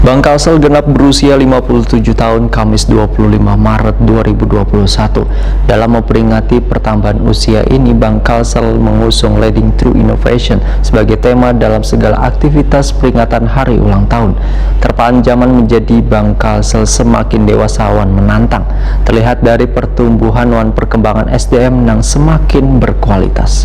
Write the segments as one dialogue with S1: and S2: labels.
S1: Bank Kalsel genap berusia 57 tahun Kamis 25 Maret 2021. Dalam memperingati pertambahan usia ini, Bank Kalsel mengusung Leading Through Innovation sebagai tema dalam segala aktivitas peringatan hari ulang tahun. Terpaan zaman menjadi Bank Kalsel semakin dewasawan menantang, terlihat dari pertumbuhan dan perkembangan SDM yang semakin berkualitas.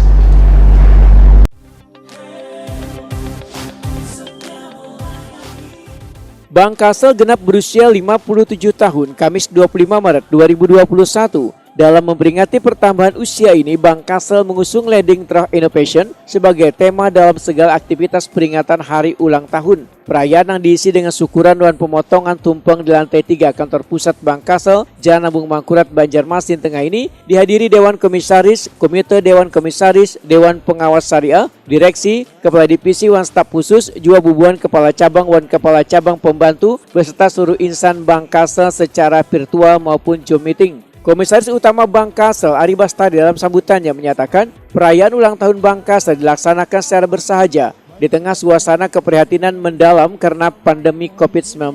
S2: Bank Kalsel genap berusia 57 tahun Kamis 25 Maret 2021. Dalam memperingati pertambahan usia ini, Bank Kalsel mengusung Leading Through Innovation sebagai tema dalam segala aktivitas peringatan hari ulang tahun. Perayaan yang diisi dengan syukuran dan pemotongan tumpeng di lantai 3 kantor pusat Bank Kalsel, Jalan Agung Mangkurat, Banjarmasin Tengah ini dihadiri Dewan Komisaris, Komite Dewan Komisaris, Dewan Pengawas Syariah, Direksi, Kepala Divisi wan Staf Khusus, juga bubuhan Kepala Cabang wan Kepala Cabang Pembantu, beserta seluruh insan Bank Kalsel secara virtual maupun Zoom meeting. Komisaris Utama Bank Kalsel, Ari Bastari, dalam sambutannya menyatakan perayaan ulang tahun Bank Kalsel dilaksanakan secara bersahaja di tengah suasana keprihatinan mendalam karena pandemi COVID-19,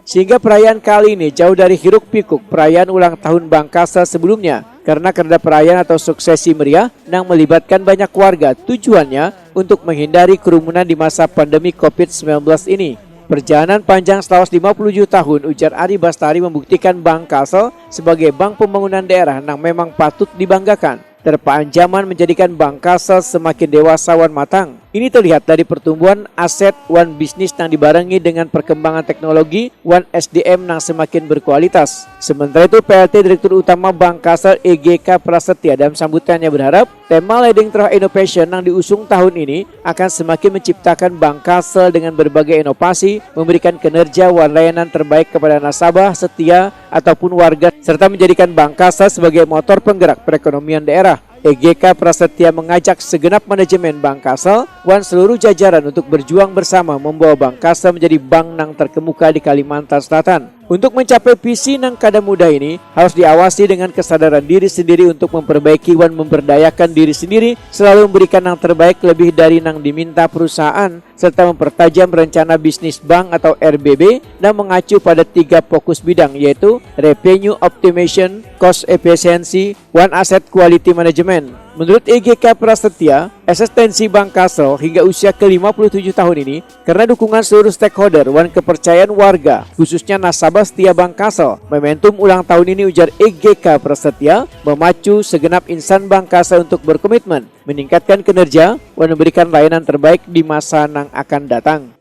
S2: sehingga perayaan kali ini jauh dari hiruk-pikuk perayaan ulang tahun Bank Kalsel sebelumnya, karena perayaan atau suksesi meriah yang melibatkan banyak warga, tujuannya untuk menghindari kerumunan di masa pandemi COVID-19 ini. Perjalanan panjang setelah 57 tahun, ujar Ari Bastari, membuktikan Bank Kalsel sebagai bank pembangunan daerah yang memang patut dibanggakan. Terpaan zaman menjadikan Bank Kalsel semakin dewasa wan matang. Ini terlihat dari pertumbuhan aset wan bisnis yang dibarengi dengan perkembangan teknologi wan SDM yang semakin berkualitas. Sementara itu, PLT Direktur Utama Bank Kalsel EGK Prasetya dalam sambutannya berharap tema Leading Through Innovation yang diusung tahun ini akan semakin menciptakan Bank Kalsel dengan berbagai inovasi, memberikan kinerja wan layanan terbaik kepada nasabah setia ataupun warga, serta menjadikan Bank Kalsel sebagai motor penggerak perekonomian daerah. EGK Prasetya mengajak segenap manajemen Bank Kalsel dan seluruh jajaran untuk berjuang bersama membawa Bank Kalsel menjadi bank yang terkemuka di Kalimantan Selatan. Untuk mencapai visi yang kada mudah ini, harus diawasi dengan kesadaran diri sendiri untuk memperbaiki dan memberdayakan diri sendiri, selalu memberikan yang terbaik lebih dari yang diminta perusahaan, serta mempertajam rencana bisnis bank atau RBB dan mengacu pada 3 fokus bidang, yaitu revenue optimization, cost efficiency, dan asset quality management. Menurut EGK Prasetya, eksistensi Bank Kalsel hingga usia ke-57 tahun ini karena dukungan seluruh stakeholder dan kepercayaan warga, khususnya nasabah setia Bank Kalsel. Momentum ulang tahun ini, ujar EGK Prasetya, memacu segenap insan Bank Kalsel untuk berkomitmen meningkatkan kinerja dan memberikan layanan terbaik di masa yang akan datang.